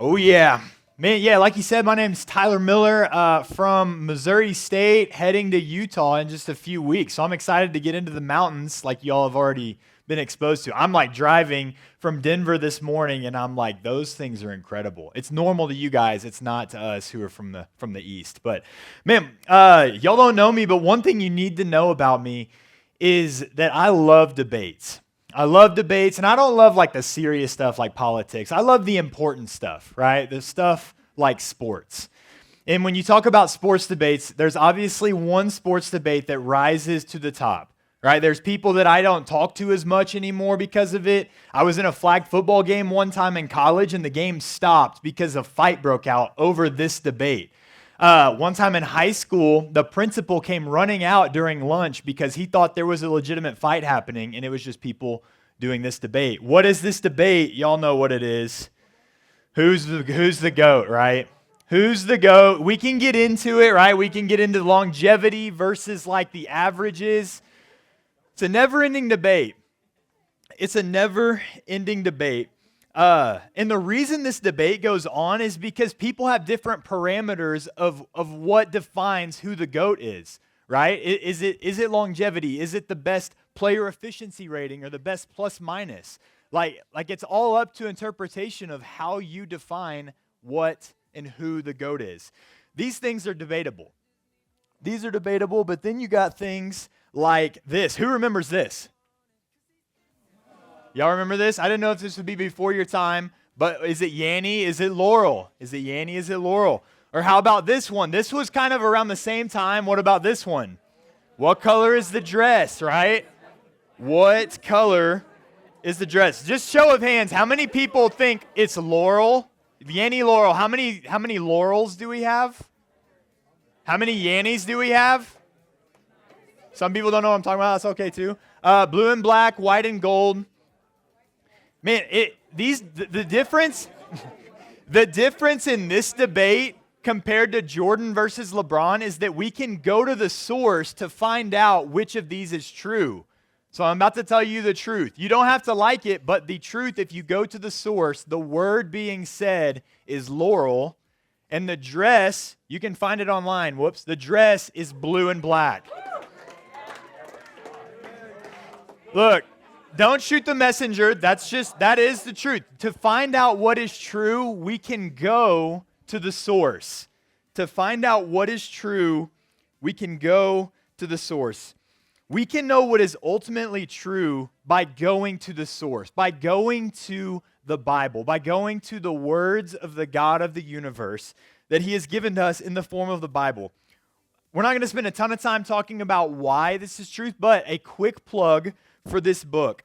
Oh, yeah. Man, yeah, like you said, my name's Tyler Miller from Missouri State, heading to Utah in just a few weeks. So I'm excited to get into the mountains like y'all have already been exposed to. I'm like driving from Denver this morning and I'm like, those things are incredible. It's normal to you guys. It's not to us who are from the East. But man, y'all don't know me, but one thing you need to know about me is that I love debates. I love debates, and I don't love like the serious stuff like politics. I love the important stuff, right? The stuff like sports. And when you talk about sports debates, there's obviously one sports debate that rises to the top, right? There's people that I don't talk to as much anymore because of it. I was in a flag football game one time in college, and the game stopped because a fight broke out over this debate. One time in high school, the principal came running out during lunch because he thought there was a legitimate fight happening, and it was just people doing this debate. What is this debate? Y'all know what it is. Who's the GOAT, right? Who's the GOAT? We can get into it, right? We can get into longevity versus like the averages. It's a never-ending debate. It's a never-ending debate. And the reason this debate goes on is because people have different parameters of what defines who the GOAT is, right? Is it longevity? Is it the best player efficiency rating or the best plus minus? Like it's all up to interpretation of how you define what and who the GOAT is. These things are debatable. These are debatable, but then you got things like this. Who remembers this? Y'all remember this? I didn't know if this would be before your time, but is it Yanny? Is it Laurel? Is it Yanny? Is it Laurel? Or how about this one? This was kind of around the same time. What about this one? What color is the dress, right? What color is the dress? Just show of hands. How many people think it's Laurel? Yanny, Laurel. How many Laurels do we have? How many Yannys do we have? Some people don't know what I'm talking about. That's okay too. Blue and black, white and gold. Man, the difference the difference in this debate compared to Jordan versus LeBron is that we can go to the source to find out which of these is true. So I'm about to tell you the truth. You don't have to like it, but the truth, if you go to the source, the word being said is Laurel, and the dress, you can find it online. Whoops, the dress is blue and black. Look, don't shoot the messenger. That is the truth. To find out what is true, we can go to the source. To find out what is true, we can go to the source. We can know what is ultimately true by going to the source, by going to the Bible, by going to the words of the God of the universe that He has given to us in the form of the Bible. We're not going to spend a ton of time talking about why this is truth, but a quick plug for this book.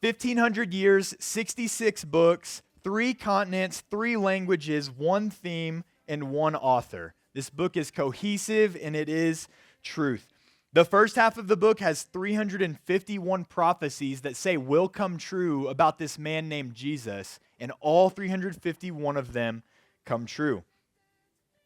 1,500 years, 66 books, 3 continents, 3 languages, 1 theme, and 1 author. This book is cohesive and it is truth. The first half of the book has 351 prophecies that say will come true about this man named Jesus, and all 351 of them come true.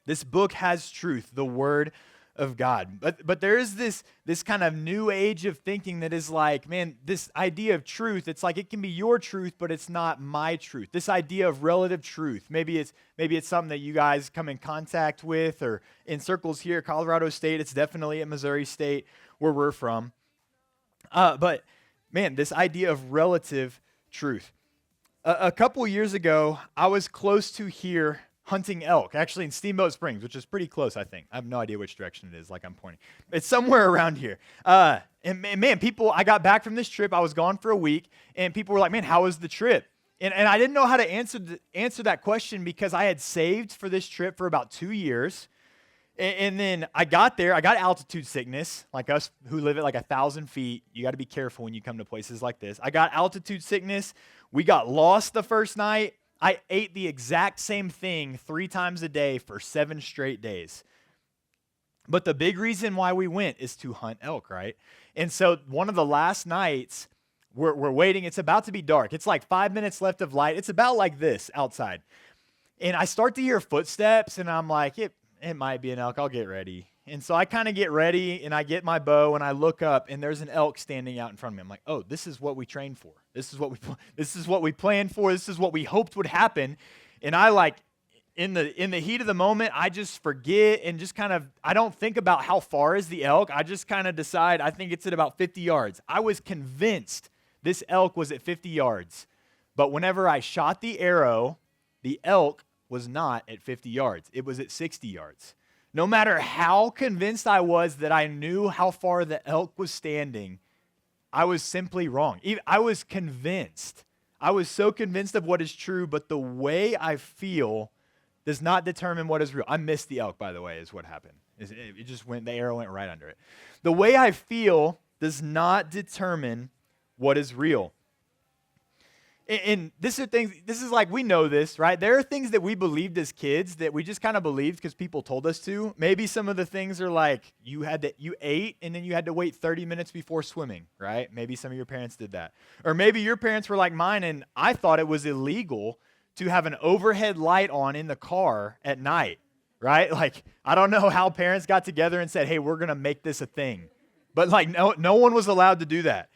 This book has truth, the Word of God. But there is this kind of new age of thinking that is like, man, this idea of truth, it's like it can be your truth, but it's not my truth. This idea of relative truth. Maybe it's something that you guys come in contact with, or in circles here at Colorado State. It's definitely at Missouri State where we're from. But man, this idea of relative truth. A couple years ago, I was close to here hunting elk, actually in Steamboat Springs, which is pretty close, I think. I have no idea which direction it is, like I'm pointing. It's somewhere around here. And man, I got back from this trip. I was gone for a week, and people were like, man, how was the trip? And I didn't know how to answer that question because I had saved for this trip for about 2 years. And then I got there. I got altitude sickness, like us who live at like 1,000 feet. You got to be careful when you come to places like this. I got altitude sickness. We got lost the first night. I ate the exact same thing 3 times a day for 7 straight days. But the big reason why we went is to hunt elk, right? And so one of the last nights, we're waiting. It's about to be dark. It's like 5 minutes left of light. It's about like this outside. And I start to hear footsteps, and I'm like, it might be an elk. I'll get ready. And so I kind of get ready, and I get my bow, and I look up, and there's an elk standing out in front of me. I'm like, oh, this is what we trained for. This is what we planned for. This is what we hoped would happen. And I like, in the heat of the moment, I just forget and just kind of, I don't think about how far is the elk. I just kind of decide, I think it's at about 50 yards. I was convinced this elk was at 50 yards. But whenever I shot the arrow, the elk was not at 50 yards. It was at 60 yards. No matter how convinced I was that I knew how far the elk was standing, I was simply wrong. I was convinced. I was so convinced of what is true, but the way I feel does not determine what is real. I missed the elk, by the way, is what happened. It just went, the arrow went right under it. The way I feel does not determine what is real. And this is like, we know this, right? There are things that we believed as kids that we just kind of believed because people told us to. Maybe some of the things are like, you ate and then you had to wait 30 minutes before swimming, right? Maybe some of your parents did that. Or maybe your parents were like mine and I thought it was illegal to have an overhead light on in the car at night, right? Like, I don't know how parents got together and said, hey, we're going to make this a thing. But like, no one was allowed to do that.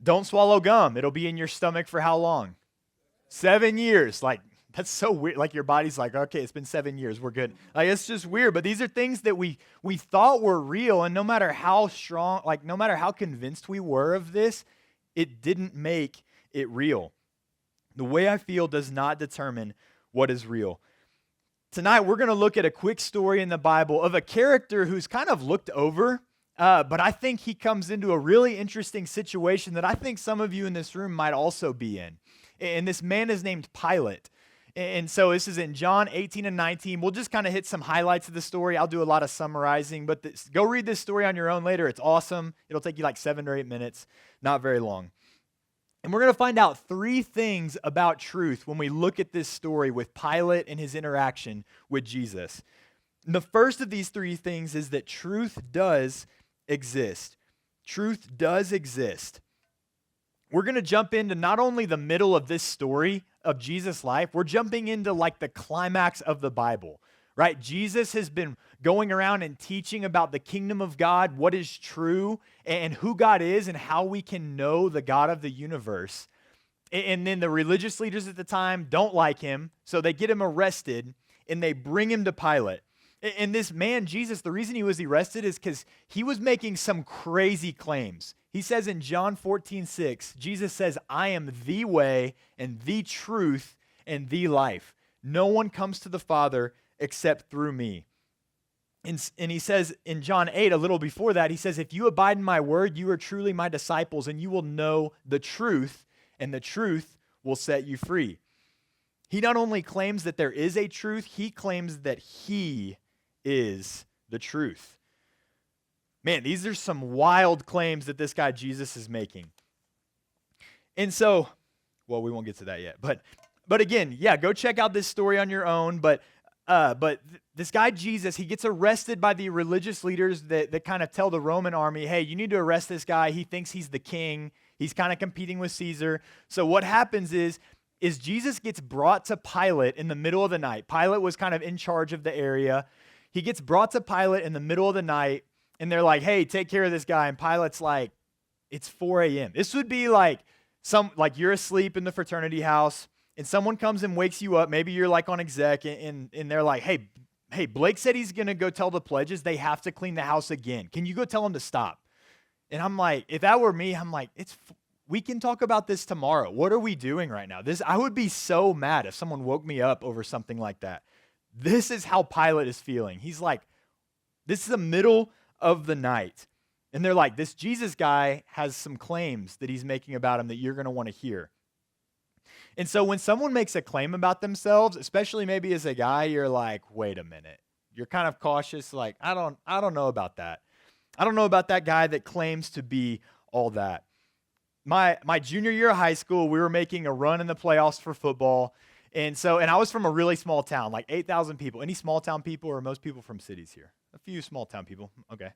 Don't swallow gum. It'll be in your stomach for how long? 7 years. Like, that's so weird. Like, your body's like, okay, it's been 7 years. We're good. Like, it's just weird. But these are things that we thought were real. And no matter how strong, like, no matter how convinced we were of this, it didn't make it real. The way I feel does not determine what is real. Tonight, we're going to look at a quick story in the Bible of a character who's kind of looked over, but I think he comes into a really interesting situation that I think some of you in this room might also be in. And this man is named Pilate. And so this is in John 18 and 19. We'll just kind of hit some highlights of the story. I'll do a lot of summarizing, but go read this story on your own later. It's awesome. It'll take you like 7 or 8 minutes, not very long. And we're going to find out 3 things about truth when we look at this story with Pilate and his interaction with Jesus. And the first of these 3 things is that truth does exist. Truth does exist. We're going to jump into not only the middle of this story of Jesus' life, we're jumping into like the climax of the Bible, right? Jesus has been going around and teaching about the kingdom of God, what is true, and who God is, and how we can know the God of the universe. And then the religious leaders at the time don't like him, so they get him arrested, and they bring him to Pilate. And this man, Jesus, the reason he was arrested is because he was making some crazy claims. He says in John 14:6, Jesus says, I am the way and the truth and the life. No one comes to the Father except through me. And he says in John 8, a little before that, he says, if you abide in my word, you are truly my disciples, and you will know the truth, and the truth will set you free. He not only claims that there is a truth, he claims that he is the truth. Man, these are some wild claims that this guy Jesus is making. And so, well, we won't get to that yet. But again, yeah, go check out this story on your own. But this guy Jesus, he gets arrested by the religious leaders that kind of tell the Roman army, hey, you need to arrest this guy. He thinks he's the king. He's kind of competing with Caesar. So what happens is Jesus gets brought to Pilate in the middle of the night. Pilate was kind of in charge of the area. He gets brought to Pilate in the middle of the night, and they're like, hey, take care of this guy. And Pilate's like, it's 4 a.m. This would be like you're asleep in the fraternity house, and someone comes and wakes you up. Maybe you're like on exec, and they're like, hey, Blake said he's going to go tell the pledges they have to clean the house again. Can you go tell him to stop? And I'm like, if that were me, I'm like, we can talk about this tomorrow. What are we doing right now? I would be so mad if someone woke me up over something like that. This is how Pilate is feeling. He's like, this is the middle of the night. And they're like, this Jesus guy has some claims that he's making about him that you're going to want to hear. And so when someone makes a claim about themselves, especially maybe as a guy, you're like, wait a minute. You're kind of cautious, like, I don't know about that. I don't know about that guy that claims to be all that. My junior year of high school, we were making a run in the playoffs for football. And I was from a really small town, like 8,000 people. Any small town people, or most people from cities here? A few small town people. Okay.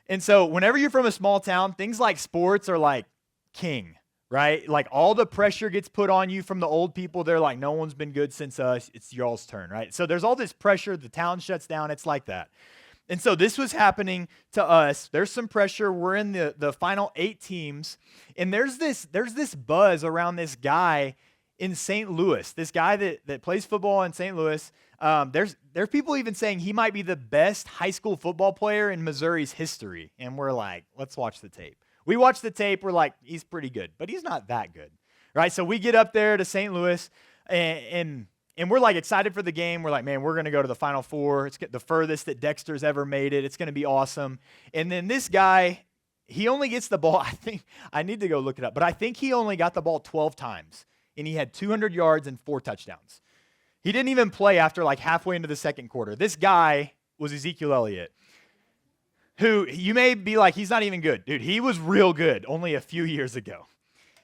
And so whenever you're from a small town, things like sports are like king, right? Like all the pressure gets put on you from the old people. They're like, no one's been good since us. It's y'all's turn, right? So there's all this pressure. The town shuts down. It's like that. And so this was happening to us. There's some pressure. We're in the final 8 teams. And there's this buzz around this guy. in St. Louis. This guy that plays football in St. Louis, there's people even saying he might be the best high school football player in Missouri's history. And we're like, let's watch the tape. We watch the tape. We're like, he's pretty good, but he's not that good, right? So we get up there to St. Louis, and we're like excited for the game. We're like, man, we're going to go to the Final Four. It's the furthest that Dexter's ever made it. It's going to be awesome. And then this guy, he only gets the ball. I need to go look it up, but I think he only got the ball 12 times, and he had 200 yards and 4 touchdowns. He didn't even play after like halfway into the second quarter. This guy was Ezekiel Elliott, who you may be like, he's not even good. Dude, he was real good only a few years ago.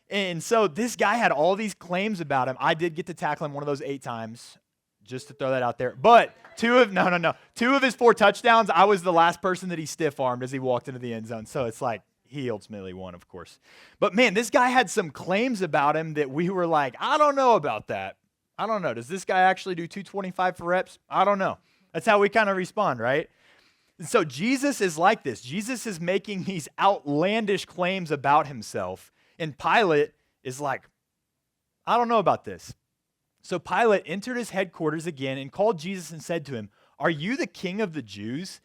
And so this guy had all these claims about him. I did get to tackle him one of those 8 times, just to throw that out there. But 2 of his 4 touchdowns, I was the last person that he stiff-armed as he walked into the end zone. So it's like, he ultimately won, of course. But man, this guy had some claims about him that we were like, I don't know about that. I don't know. Does this guy actually do 225 for reps? I don't know. That's how we kind of respond, right? And so Jesus is like this. Jesus is making these outlandish claims about himself. And Pilate is like, I don't know about this. So Pilate entered his headquarters again and called Jesus and said to him, "Are you the king of the Jews?"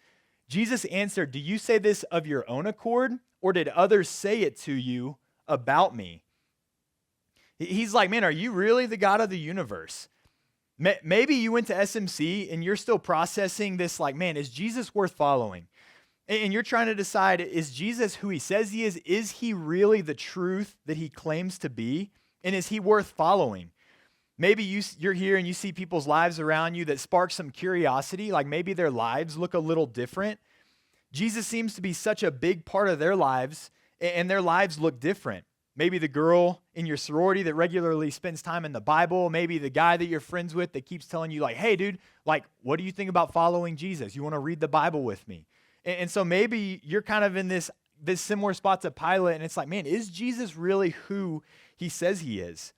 Jesus answered, "Do you say this of your own accord, or did others say it to you about me?" He's like, man, are you really the God of the universe? Maybe you went to SMC and you're still processing this like, man, is Jesus worth following? And you're trying to decide, is Jesus who he says he is? Is he really the truth that he claims to be? And is he worth following? Maybe you're here and you see people's lives around you that spark some curiosity, like maybe their lives look a little different. Jesus seems to be such a big part of their lives, and their lives look different. Maybe the girl in your sorority that regularly spends time in the Bible. Maybe the guy that you're friends with that keeps telling you like, hey, dude, like, what do you think about following Jesus? You want to read the Bible with me? And so maybe you're kind of in this similar spot to Pilate, and it's like, man, is Jesus really who he says he is?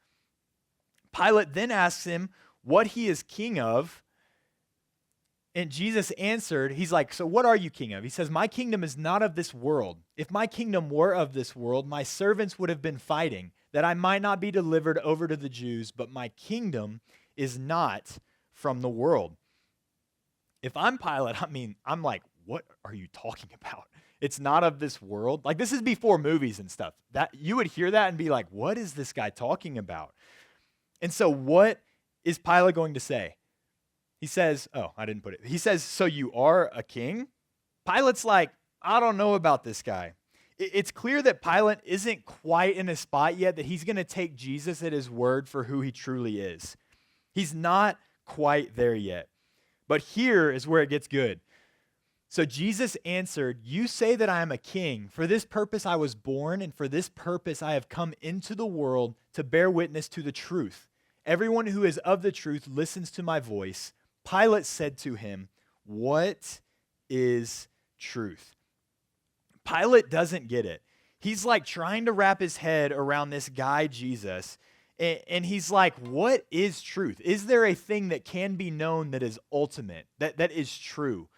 Pilate then asks him what he is king of. And Jesus answered, he's like, so what are you king of? He says, my kingdom is not of this world. If my kingdom were of this world, my servants would have been fighting, that I might not be delivered over to the Jews, but my kingdom is not from the world. If I'm Pilate, I'm like, what are you talking about? It's not of this world. Like, this is before movies and stuff. That you would hear that and be like, what is this guy talking about? And so what is Pilate going to say? He says, He says, so you are a king? Pilate's like, I don't know about this guy. It's clear that Pilate isn't quite in a spot yet that he's going to take Jesus at his word for who he truly is. He's not quite there yet. But here is where it gets good. So Jesus answered, you say that I am a king. For this purpose I was born, and for this purpose I have come into the world to bear witness to the truth. Everyone who is of the truth listens to my voice. Pilate said to him, what is truth? Pilate doesn't get it. He's like trying to wrap his head around this guy, Jesus, and he's like, what is truth? Is there a thing that can be known that is ultimate, that is true?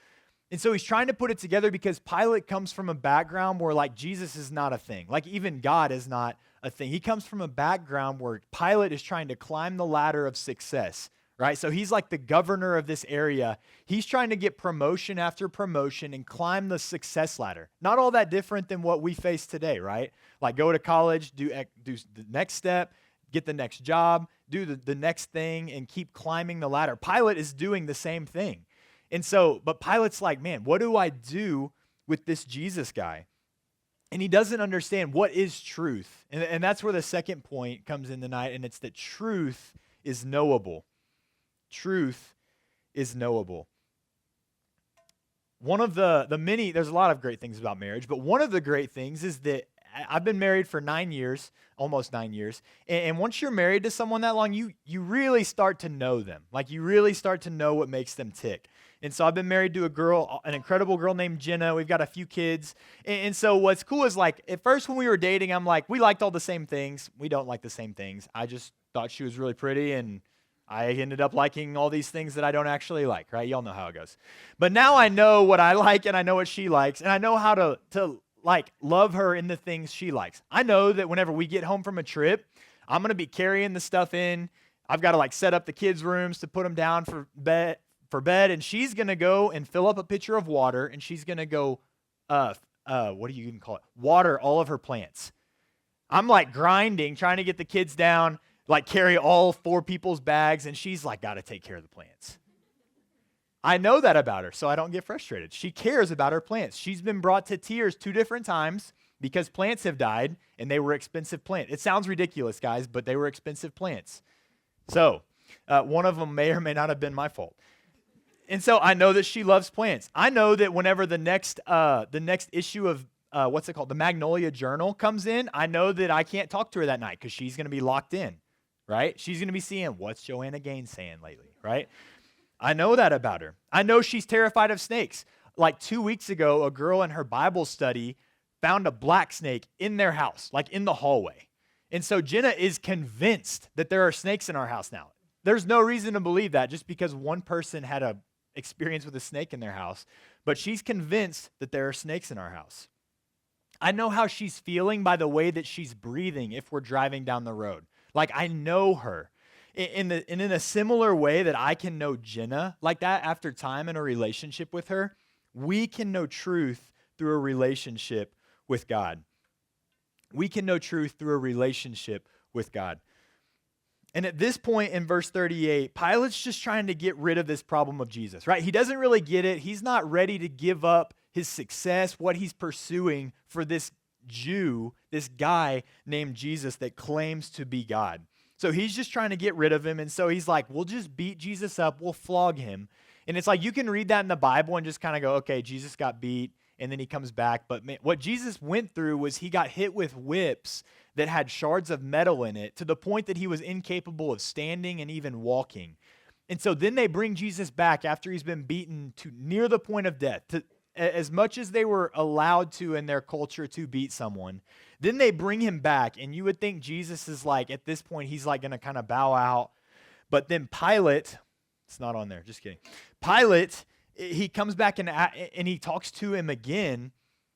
And so he's trying to put it together because Pilate comes from a background where like Jesus is not a thing. Like even God is not a thing. He comes from a background where Pilate is trying to climb the ladder of success. Right? So he's like the governor of this area. He's trying to get promotion after promotion and climb the success ladder. Not all that different than what we face today, right? Like go to college, do the next step, get the next job, do the next thing, and keep climbing the ladder. Pilate is doing the same thing. And so, but Pilate's like, man, what do I do with this Jesus guy? And he doesn't understand what is truth. And that's where the second point comes in tonight, and it's that truth is knowable. Truth is knowable. One of the many, there's a lot of great things about marriage, but one of the great things is that I've been married for 9 years, almost 9 years, and once you're married to someone that long, you really start to know them. Like you really start to know what makes them tick. And so I've been married to a girl, an incredible girl named Jenna. We've got a few kids. And so what's cool is like, at first when we were dating, I'm like, we liked all the same things. We don't like the same things. I just thought she was really pretty, and I ended up liking all these things that I don't actually like, right? Y'all know how it goes. But now I know what I like, and I know what she likes, and I know how to like love her in the things she likes. I know that whenever we get home from a trip, I'm going to be carrying the stuff in. I've got to like set up the kids' rooms to put them down for bed. And she's going to go and fill up a pitcher of water, and she's going to go, what do you even call it? Water all of her plants. I'm like grinding, trying to get the kids down, like carry all 4 people's bags, and she's like, got to take care of the plants. I know that about her, so I don't get frustrated. She cares about her plants. She's been brought to tears 2 different times because plants have died, and they were expensive plants. It sounds ridiculous, guys, but they were expensive plants. So one of them may or may not have been my fault. And so I know that she loves plants. I know that whenever the next issue of what's it called? The Magnolia Journal comes in, I know that I can't talk to her that night because she's going to be locked in, right? She's going to be seeing, what's Joanna Gaines saying lately, right? I know that about her. I know she's terrified of snakes. Like 2 weeks ago, a girl in her Bible study found a black snake in their house, like in the hallway. And so Jenna is convinced that there are snakes in our house now. There's no reason to believe that just because one person had a experience with a snake in their house, but she's convinced that there are snakes in our house. I know how she's feeling by the way that she's breathing if we're driving down the road. Like, I know her. In a similar way that I can know Jenna like that after time in a relationship with her, we can know truth through a relationship with God. We can know truth through a relationship with God. And at this point in verse 38, Pilate's just trying to get rid of this problem of Jesus, right? He doesn't really get it. He's not ready to give up his success, what he's pursuing for this Jew, this guy named Jesus that claims to be God. So he's just trying to get rid of him. And so he's like, we'll just beat Jesus up. We'll flog him. And it's like you can read that in the Bible and just kind of go, okay, Jesus got beat, and then he comes back. But man, what Jesus went through was he got hit with whips that had shards of metal in it to the point that he was incapable of standing and even walking. And so then they bring Jesus back after he's been beaten to near the point of death, to as much as they were allowed to in their culture to beat someone. Then they bring him back, and you would think Jesus is like, at this point, he's like going to kind of bow out. But then Pilate, it's not on there, just kidding. Pilate, he comes back and he talks to him again,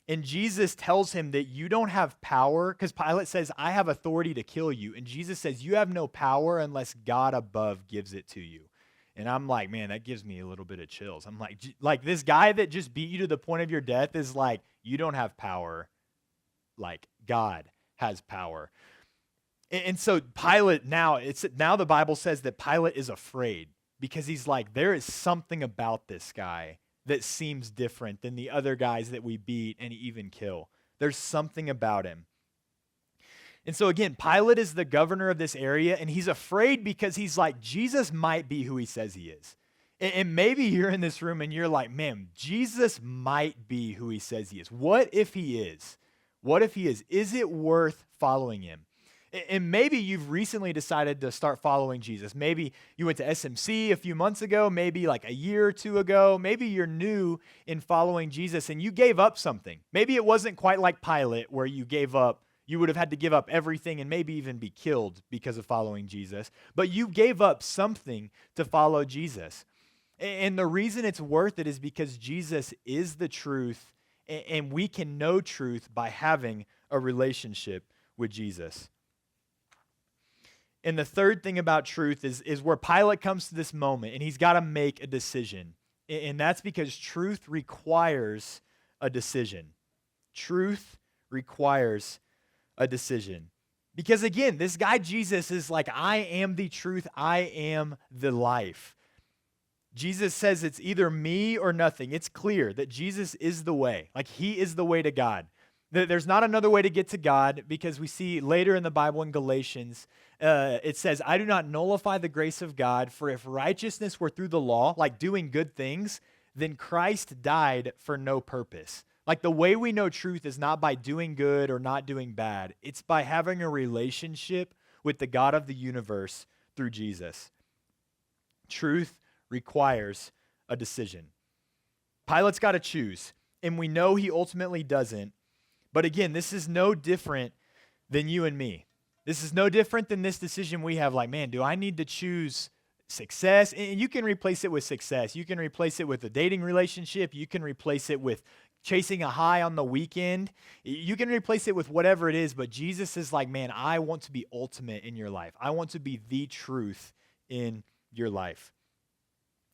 and Jesus tells him that you don't have power, because Pilate says, I have authority to kill you. And Jesus says, you have no power unless God above gives it to you. And I'm like, man, that gives me a little bit of chills. I'm like this guy that just beat you to the point of your death is like, you don't have power. Like God has power. And so Pilate now the Bible says that Pilate is afraid because he's like, there is something about this guy that seems different than the other guys that we beat and even kill. There's something about him. And so again, Pilate is the governor of this area, and he's afraid because he's like, Jesus might be who he says he is. And maybe you're in this room and you're like, man, Jesus might be who he says he is. What if he is? What if he is? Is it worth following him? And maybe you've recently decided to start following Jesus. Maybe you went to SMC a few months ago, maybe like a year or two ago. Maybe you're new in following Jesus and you gave up something. Maybe it wasn't quite like Pilate where you would have had to give up everything and maybe even be killed because of following Jesus. But you gave up something to follow Jesus. And the reason it's worth it is because Jesus is the truth, and we can know truth by having a relationship with Jesus. And the third thing about truth is where Pilate comes to this moment, and he's got to make a decision. And that's because truth requires a decision. Truth requires a decision. Because again, this guy Jesus is like, I am the truth, I am the life. Jesus says it's either me or nothing. It's clear that Jesus is the way. Like, he is the way to God. There's not another way to get to God, because we see later in the Bible in Galatians, it says, I do not nullify the grace of God, for if righteousness were through the law, like doing good things, then Christ died for no purpose. Like, the way we know truth is not by doing good or not doing bad. It's by having a relationship with the God of the universe through Jesus. Truth requires a decision. Pilate's got to choose, and we know he ultimately doesn't. But again, this is no different than you and me. This is no different than this decision we have, like, man, do I need to choose success? And you can replace it with success. You can replace it with a dating relationship. You can replace it with chasing a high on the weekend. You can replace it with whatever it is, but Jesus is like, man, I want to be ultimate in your life. I want to be the truth in your life.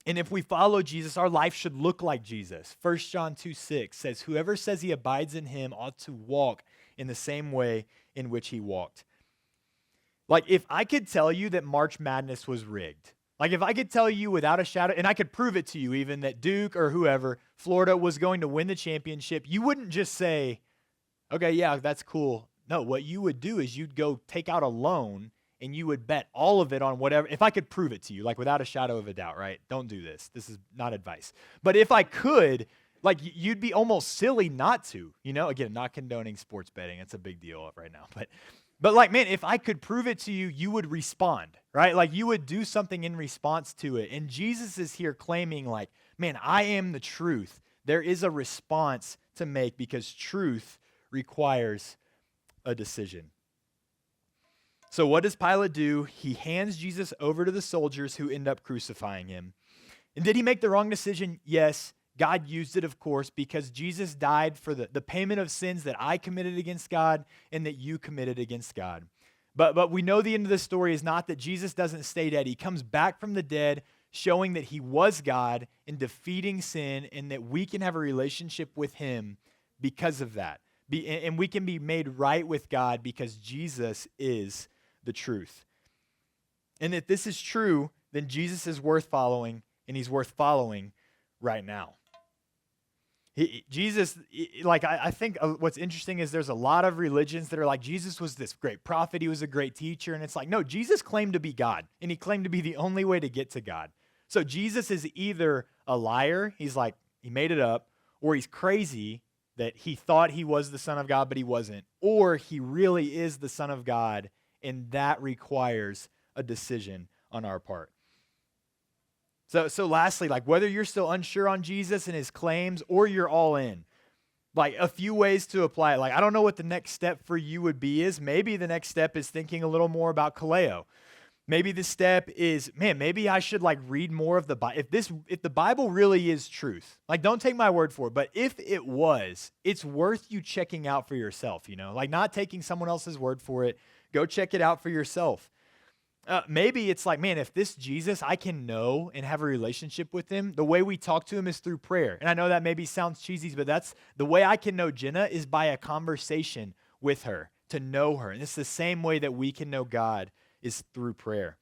And if we follow Jesus, our life should look like Jesus. 1 John 2:6 says, whoever says he abides in him ought to walk in the same way in which he walked. Like, if I could tell you that March Madness was rigged, like if I could tell you without a shadow, and I could prove it to you even, that Duke or whoever, Florida, was going to win the championship, you wouldn't just say, okay, yeah, that's cool. No, what you would do is you'd go take out a loan and you would bet all of it on whatever, if I could prove it to you, like without a shadow of a doubt, right? Don't do this. This is not advice. But if I could, like you'd be almost silly not to, again, not condoning sports betting. It's a big deal right now. But like, man, if I could prove it to you, you would respond, right? Like you would do something in response to it. And Jesus is here claiming like, man, I am the truth. There is a response to make because truth requires a decision. So what does Pilate do? He hands Jesus over to the soldiers who end up crucifying him. And did he make the wrong decision? Yes. God used it, of course, because Jesus died for the payment of sins that I committed against God and that you committed against God. But we know the end of the story is not that Jesus doesn't stay dead. He comes back from the dead, showing that he was God and defeating sin and that we can have a relationship with him because of that. And we can be made right with God because Jesus is the truth. And if this is true, then Jesus is worth following, and he's worth following right now. Jesus, like I think what's interesting is there's a lot of religions that are like, Jesus was this great prophet, he was a great teacher, and it's like, no, Jesus claimed to be God, and he claimed to be the only way to get to God. So Jesus is either a liar, he's like, he made it up, or he's crazy that he thought he was the Son of God, but he wasn't, or he really is the Son of God, and that requires a decision on our part. So lastly, like whether you're still unsure on Jesus and his claims or you're all in, like a few ways to apply it. Like, I don't know what the next step for you would be is. Maybe the next step is thinking a little more about kaleo. Maybe the step is, man, maybe I should like read more of the Bible. If the Bible really is truth, like don't take my word for it, but if it was, it's worth you checking out for yourself, like not taking someone else's word for it. Go check it out for yourself. Maybe it's like, man, if this Jesus, I can know and have a relationship with him, the way we talk to him is through prayer. And I know that maybe sounds cheesy, but that's the way I can know Jenna is by a conversation with her, to know her. And it's the same way that we can know God is through prayer.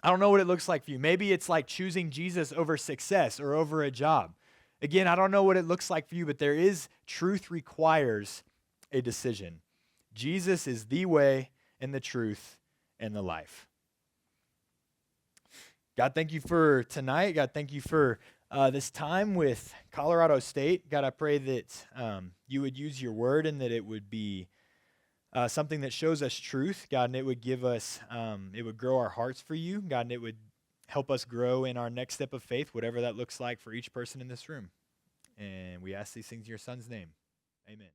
I don't know what it looks like for you. Maybe it's like choosing Jesus over success or over a job. Again, I don't know what it looks like for you, but truth requires a decision. Jesus is the way and the truth and the life. God, thank you for tonight. God, thank you for this time with Colorado State. God, I pray that you would use your word and that it would be something that shows us truth, God, and it would give us, it would grow our hearts for you, God, and it would help us grow in our next step of faith, whatever that looks like for each person in this room. And we ask these things in your son's name. Amen.